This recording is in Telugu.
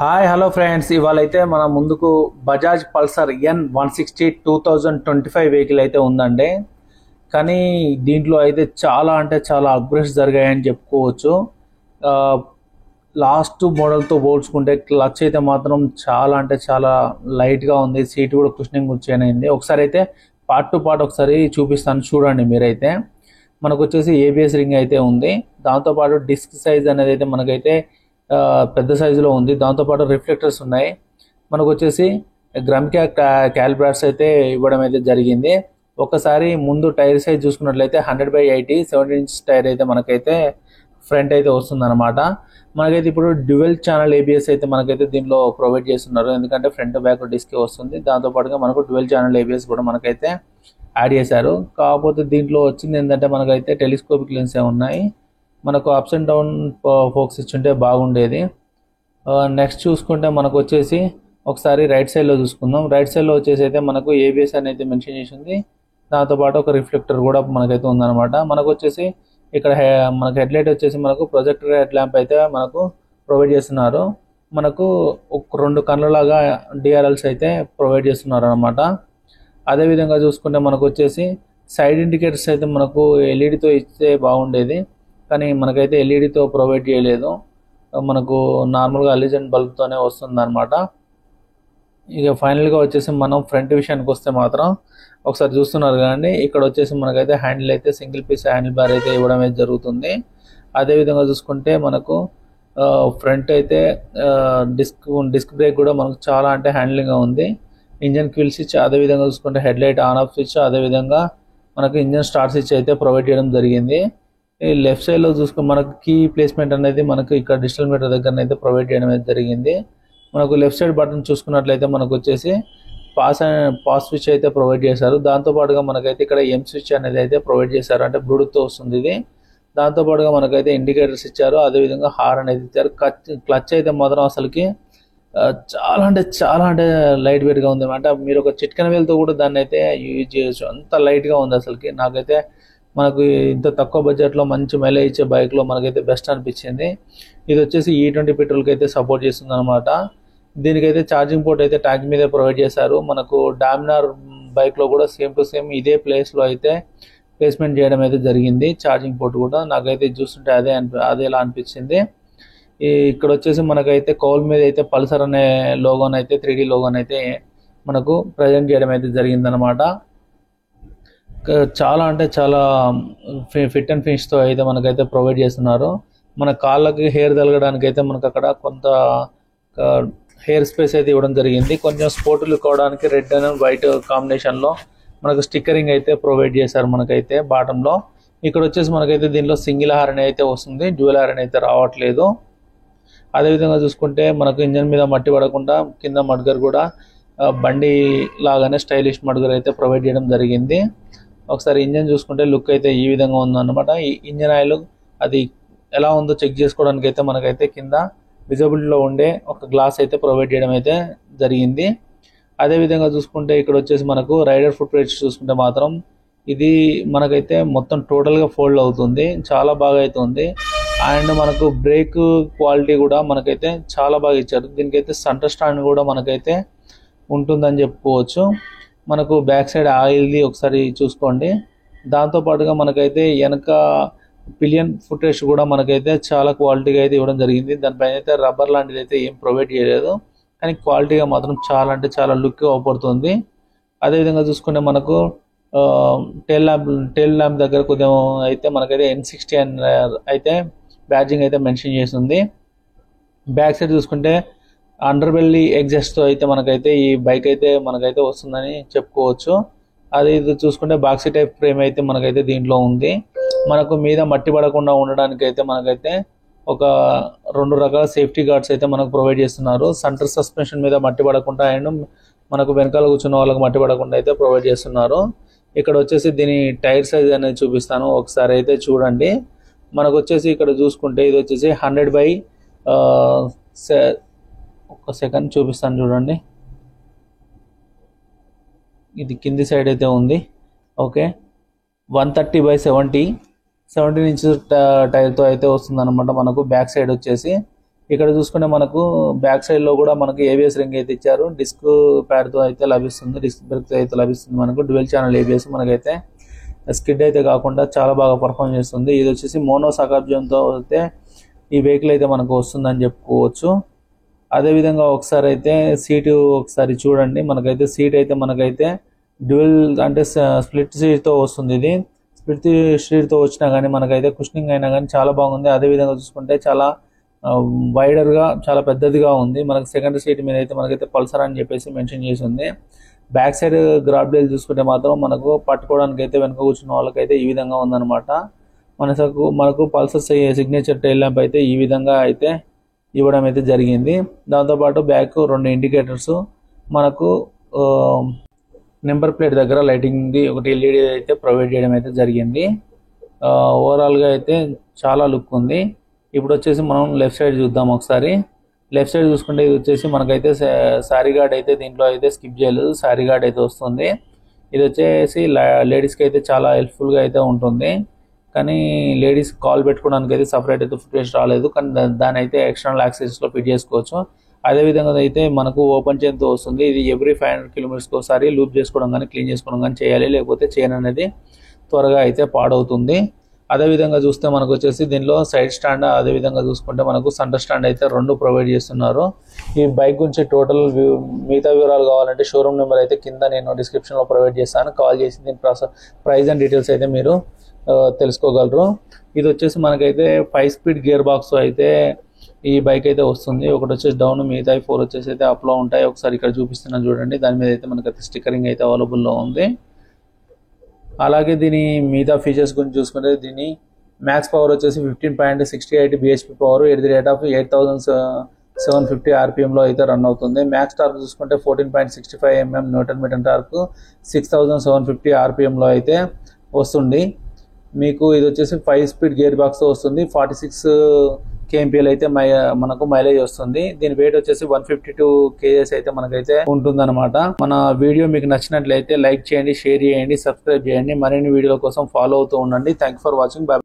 హాయ్ హలో ఫ్రెండ్స్, ఇవాళ అయితే మన ముందుకు బజాజ్ పల్సర్ N160 2025 వెహికల్ అయితే ఉందండి. కానీ దీంట్లో అయితే చాలా అంటే చాలా అప్గ్రేడ్స్ జరిగాయని చెప్పుకోవచ్చు. లాస్ట్ మోడల్తో పోల్చుకుంటే క్లచ్ అయితే మాత్రం చాలా అంటే చాలా లైట్గా ఉంది. సీట్ కూడా కుషనింగ్ వచ్చేనైంది. ఒకసారి అయితే పార్ట్ టు పార్ట్ ఒకసారి చూపిస్తాను, చూడండి మీరైతే. మనకు వచ్చేసి ఏబిఎస్ రింగ్ అయితే ఉంది. దాంతోపాటు డిస్క్ సైజ్ అనేది అయితే మనకైతే పెద్ద సైజులో ఉంది. దాంతోపాటు రిఫ్లెక్టర్స్ ఉన్నాయి. మనకు వచ్చేసి గ్రమ్క్యా క్యాలిబ్రాట్స్ అయితే ఇవ్వడం అయితే జరిగింది. ఒకసారి ముందు టైర్ సైజ్ చూసుకున్నట్లయితే 100/80 17 ఇంచ్ టైర్ అయితే మనకైతే ఫ్రంట్ అయితే వస్తుంది అనమాట. మనకైతే ఇప్పుడు డ్యూయల్ ఛానల్ ఏబిఎస్ అయితే మనకైతే దీనిలో ప్రొవైడ్ చేస్తున్నారు. ఎందుకంటే ఫ్రంట్ బ్యాక్ డిస్క్ వస్తుంది. దాంతోపాటుగా మనకు డ్యూయల్ ఛానల్ ఏబిఎస్ కూడా మనకైతే యాడ్ చేశారు. కాకపోతే దీంట్లో వచ్చింది ఏంటంటే మనకైతే టెలిస్కోపిక్ లెన్సే ఉన్నాయి. మనకు అప్స్ అండ్ డౌన్ ఫోక్స్ ఇచ్చుంటే బాగుండేది. నెక్స్ట్ చూసుకుంటే మనకు వచ్చేసి ఒకసారి రైట్ సైడ్లో చూసుకుందాం. రైట్ సైడ్లో వచ్చేసి అయితే మనకు ఏబిఎస్ అనేది మెన్షన్ చేసి ఉంది. దాంతోపాటు ఒక రిఫ్లెక్టర్ కూడా మనకైతే ఉందన్నమాట. మనకు వచ్చేసి ఇక్కడ మనకు హెడ్ లైట్ వచ్చేసి మనకు ప్రొజెక్టర్ హెడ్ ల్యాంప్ అయితే మనకు ప్రొవైడ్ చేస్తున్నారు. మనకు ఒక 2 కన్నులాగా డిఆర్ఎల్స్ అయితే ప్రొవైడ్ చేస్తున్నారు అనమాట. అదేవిధంగా చూసుకుంటే మనకు వచ్చేసి సైడ్ ఇండికేటర్స్ అయితే మనకు ఎల్ఈడితో ఇస్తే బాగుండేది. కానీ మనకైతే ఎల్ఈడితో ప్రొవైడ్ చేయలేదు. మనకు నార్మల్గా అలిజెంట్ బల్బ్తోనే వస్తుంది అనమాట. ఇక ఫైనల్గా వచ్చేసి మనం ఫ్రంట్ విషయానికి వస్తే మాత్రం ఒకసారి చూస్తున్నారు కానీ ఇక్కడ వచ్చేసి మనకైతే హ్యాండిల్ అయితే సింగిల్ పీస్ హ్యాండిల్ బార్ అయితే ఇవ్వడం అయితే జరుగుతుంది. అదేవిధంగా చూసుకుంటే మనకు ఫ్రంట్ అయితే డిస్క్ బ్రేక్ కూడా మనకు చాలా అంటే హ్యాండిలింగ్గా ఉంది. ఇంజన్ క్విల్ స్విచ్, అదేవిధంగా చూసుకుంటే head light on off switch, అదేవిధంగా మనకు ఇంజన్ స్టార్ట్ స్విచ్ అయితే ప్రొవైడ్ చేయడం జరిగింది. ఈ లెఫ్ట్ సైడ్లో చూసుకుని మనకు కీ ప్లేస్మెంట్ అనేది మనకు ఇక్కడ డిజిటల్ మీటర్ దగ్గర అయితే ప్రొవైడ్ చేయడం అయితే జరిగింది. మనకు లెఫ్ట్ సైడ్ బటన్ చూసుకున్నట్లయితే మనకు వచ్చేసి పాస్ స్విచ్ అయితే ప్రొవైడ్ చేశారు. దాంతోపాటుగా మనకైతే ఇక్కడ ఎం స్విచ్ అనేది అయితే ప్రొవైడ్ చేశారు, అంటే బ్లూటూత్తో వస్తుంది ఇది. దాంతోపాటుగా మనకైతే ఇండికేటర్స్ ఇచ్చారు, అదేవిధంగా హార్న్ అనేది ఇచ్చారు. క్లచ్ అయితే మాత్రం అసలుకి చాలా అంటే చాలా అంటే లైట్ వెయిట్గా ఉంది. అంటే మీరు ఒక చిట్కన వేలుతో కూడా దాన్ని అయితే యూజ్ చేయొచ్చు, అంత లైట్గా ఉంది అసలుకి. నాకైతే మనకు ఇంత తక్కువ బడ్జెట్లో మంచి మైలేజ్ ఇచ్చే బైక్లో మనకైతే బెస్ట్ అనిపించింది. ఇది వచ్చేసి E20 పెట్రోల్కి అయితే సపోర్ట్ చేస్తుంది అనమాట. దీనికైతే ఛార్జింగ్ పోర్ట్ అయితే ట్యాంక్ మీదే ప్రొవైడ్ చేశారు. మనకు డామినార్ బైక్లో కూడా సేమ్ టు సేమ్ ఇదే ప్లేస్లో అయితే ప్లేస్మెంట్ చేయడం అయితే జరిగింది. ఛార్జింగ్ పోర్ట్ కూడా నాకైతే చూస్తుంటే అదేలా అనిపించింది. ఇక్కడ వచ్చేసి మనకైతే కౌల్ మీద అయితే పల్సర్ అనే లోగోని అయితే 3D లోగోని అయితే మనకు ప్రజెంట్ చేయడం అయితే జరిగిందనమాట. చాలా అంటే చాలా ఫిట్ అండ్ ఫినిష్తో అయితే మనకైతే ప్రొవైడ్ చేస్తున్నారు. మన కాళ్ళకి హెయిర్ తగలడానికి అయితే మనకు అక్కడ కొంత హెయిర్ స్పేస్ అయితే ఇవ్వడం జరిగింది. కొంచెం స్పోర్ట్ లుక్ అవడానికి రెడ్ అండ్ వైట్ కాంబినేషన్లో మనకు స్టిక్కరింగ్ అయితే ప్రొవైడ్ చేశారు మనకైతే బాటంలో. ఇక్కడ వచ్చేసి మనకైతే దీనిలో సింగిల్ హార్న్ అయితే వస్తుంది, డ్యూయల్ హార్న్ అయితే రావట్లేదు. అదేవిధంగా చూసుకుంటే మనకు ఇంజన్ మీద మట్టి పడకుండా కింద మడ్గర్ కూడా బండి లాగానే స్టైలిష్ మడ్గర్ అయితే ప్రొవైడ్ చేయడం జరిగింది. ఒకసారి ఇంజన్ చూసుకుంటే లుక్ అయితే ఈ విధంగా ఉందన్నమాట. ఈ ఇంజన్ ఆయిల్ అది ఎలా ఉందో చెక్ చేసుకోవడానికి అయితే మనకైతే కింద విజిబిలిటీలో ఉండే ఒక గ్లాస్ అయితే ప్రొవైడ్ చేయడం అయితే జరిగింది. అదేవిధంగా చూసుకుంటే ఇక్కడ వచ్చేసి మనకు రైడర్ ఫుట్ ప్లేట్స్ చూసుకుంటే మాత్రం ఇది మనకైతే మొత్తం టోటల్గా ఫోల్డ్ అవుతుంది, చాలా బాగా అయితే ఉంది. అండ్ మనకు బ్రేక్ క్వాలిటీ కూడా మనకైతే చాలా బాగా ఇచ్చారు. దీనికైతే సెంటర్ స్టాండ్ కూడా మనకైతే ఉంటుందని చెప్పుకోవచ్చు. మనకు బ్యాక్ సైడ్ ఆయిల్ది ఒకసారి చూసుకోండి. దాంతోపాటుగా మనకైతే వెనక పిలియన్ ఫుట్ రెస్ట్ కూడా మనకైతే చాలా క్వాలిటీగా అయితే ఇవ్వడం జరిగింది. దానిపైన అయితే రబ్బర్ లాంటిది అయితే ఏం ప్రొవైడ్ చేయలేదు, కానీ క్వాలిటీగా మాత్రం చాలా అంటే చాలా లుక్ అవపడుతుంది. అదేవిధంగా చూసుకుంటే మనకు టెయిల్ ల్యాంప్ దగ్గర కొద్దిగా అయితే మనకైతే N60 అయితే బ్యాడ్జింగ్ అయితే మెన్షన్ చేస్తుంది. బ్యాక్ సైడ్ చూసుకుంటే అండర్ బెల్లీ ఎగ్జాస్ట్తో అయితే మనకైతే ఈ బైక్ అయితే మనకైతే వస్తుందని చెప్పుకోవచ్చు. అది ఇది చూసుకుంటే బాక్సీ టైప్ ఫ్రేమ్ అయితే మనకైతే దీంట్లో ఉంది. మనకు మీద మట్టి పడకుండా ఉండడానికి అయితే మనకైతే ఒక 2 రకాల సేఫ్టీ గార్డ్స్ అయితే మనకు ప్రొవైడ్ చేస్తున్నారు. సెంటర్ సస్పెన్షన్ మీద మట్టి పడకుండా అండ్ మనకు వెనకాల కూర్చున్న వాళ్ళకి మట్టి పడకుండా అయితే ప్రొవైడ్ చేస్తున్నారు. ఇక్కడ వచ్చేసి దీని టైర్ సైజ్ అనేది చూపిస్తాను, ఒకసారి అయితే చూడండి. మనకు వచ్చేసి ఇక్కడ చూసుకుంటే ఇది వచ్చేసి 100 ఒక సెకండ్ చూపిస్తాను చూడండి. ఇది కింది సైడ్ అయితే ఉంది. ఓకే, 130/70 17 ఇంచెస్ టైర్తో అయితే వస్తుంది అనమాట. మనకు బ్యాక్ సైడ్ వచ్చేసి ఇక్కడ చూసుకుంటే మనకు బ్యాక్ సైడ్ లో కూడా మనకు ఏబిఎస్ రింగ్ అయితే ఇచ్చారు. డిస్క్ ప్యాడ్ తో అయితే లభిస్తుంది, డిస్క్ బ్రేక్ అయితే లభిస్తుంది. మనకు డ్యూయల్ ఛానల్ ఏబిఎస్ మనకైతే స్కిడ్ అయితే కాకుండా చాలా బాగా పర్ఫామ్ చేస్తుంది. ఇది వచ్చేసి మోనో సకాబ్జంతో అయితే ఈ వెహికల్ అయితే మనకు వస్తుందని చెప్పుకోవచ్చు. అదేవిధంగా ఒకసారి అయితే సీటు ఒకసారి చూడండి. మనకైతే సీట్ అయితే మనకైతే డ్యూయల్ అంటే స్ప్లిట్ సీట్తో వస్తుంది. ఇది స్ప్లిట్ సీట్తో వచ్చినా కానీ మనకైతే కుషనింగ్ అయినా కానీ చాలా బాగుంది. అదేవిధంగా చూసుకుంటే చాలా వైడర్గా చాలా పెద్దదిగా ఉంది. మనకి సెకండ్ సీట్ మీద అయితే మనకైతే పల్సర్ అని చెప్పేసి మెన్షన్ చేసి ఉంది. బ్యాక్ సైడ్ గ్రాబ్ డైల్ చూసుకుంటే మాత్రం మనకు పట్టుకోవడానికి అయితే వెనక కూర్చున్న వాళ్ళకైతే ఈ విధంగా ఉందన్నమాట. మనకు పల్సర్ సిగ్నేచర్ టైల్ ల్యాంప్ అయితే ఈ విధంగా అయితే ఇవ్వడం అయితే జరిగింది. దాంతోపాటు బ్యాక్ 2 ఇండికేటర్స్, మనకు నెంబర్ ప్లేట్ దగ్గర లైటింగ్ ఒకటి ఎల్ఈడి అయితే ప్రొవైడ్ చేయడం అయితే జరిగింది. ఓవరాల్గా అయితే చాలా లుక్ ఉంది. ఇప్పుడు వచ్చేసి మనం లెఫ్ట్ సైడ్ చూద్దాం ఒకసారి. లెఫ్ట్ సైడ్ చూసుకుంటే ఇది వచ్చేసి మనకైతే సారీ గార్డ్ అయితే దీంట్లో అయితే స్కిప్ చేయలేదు, సారీ గార్డ్ అయితే వస్తుంది. ఇది వచ్చేసి లేడీస్కి అయితే చాలా హెల్ప్ఫుల్గా అయితే ఉంటుంది. కానీ లేడీస్ కాల్ పెట్టుకోవడానికి అయితే సపరేట్ అయితే ఫుటేజ్ రాలేదు, కానీ దాని అయితే ఎక్స్టర్నల్ యాక్సెస్లో ఫిట్ చేసుకోవచ్చు. అదేవిధంగా అయితే మనకు ఓపెన్ చైన్తో వస్తుంది. ఇది ఎవ్రీ 500 కిలోమీటర్స్కి ఒకసారి లూప్ చేసుకోవడం కానీ క్లీన్ చేసుకోవడం కానీ చేయాలి, లేకపోతే చైన్ అనేది త్వరగా అయితే పాడవుతుంది. అదేవిధంగా చూస్తే మనకు వచ్చేసి దీనిలో సైడ్ స్టాండ్, అదేవిధంగా చూసుకుంటే మనకు సెంటర్ స్టాండ్ అయితే 2 ప్రొవైడ్ చేస్తున్నారు. ఈ బైక్ గురించి టోటల్ మిగతా వివరాలు కావాలంటే షోరూమ్ నెంబర్ అయితే కింద నేను డిస్క్రిప్షన్లో ప్రొవైడ్ చేస్తాను. కాల్ చేసి దీని ప్రైస్ అండ్ డీటెయిల్స్ అయితే మీరు తెలుసుకోగలరు. ఇది వచ్చేసి మనకైతే 5 స్పీడ్ గేర్ బాక్స్ అయితే ఈ బైక్ అయితే వస్తుంది. ఒకటి వచ్చేసి డౌన్, మిగతా 4 వచ్చేసి అయితే అప్లో ఉంటాయి. ఒకసారి ఇక్కడ చూపిస్తున్నాను చూడండి. దాని మీద అయితే మనకైతే స్టిక్కరింగ్ అయితే అవైలబుల్లో ఉంది. అలాగే దీని మిగతా ఫీచర్స్ గురించి చూసుకుంటే దీని మ్యాక్స్ పవర్ వచ్చేసి 15.68 bhp power at the rate of 8750 RPMలో అయితే రన్ అవుతుంది. మ్యాక్స్ టార్క్ చూసుకుంటే 14.65 mm న్యూటన్ మీటర్ టార్క్ 6750 RPMలో అయితే వస్తుంది. మీకు ఇది వచ్చేసి 5 స్పీడ్ గేర్ బాక్స్తో వస్తుంది. 46 kmpl అయితే మనకు మైలేజ్ వస్తుంది. దీని వెయిట్ వచ్చేసి 152 kgs అయితే మనకైతే ఉంటుందన్నమాట. మన వీడియో మీకు నచ్చినట్లయితే లైక్ చేయండి, షేర్ చేయండి, సబ్స్క్రైబ్ చేయండి. మరిన్ని వీడియోల కోసం ఫాలో అవుతూ ఉండండి. Thank you for watching.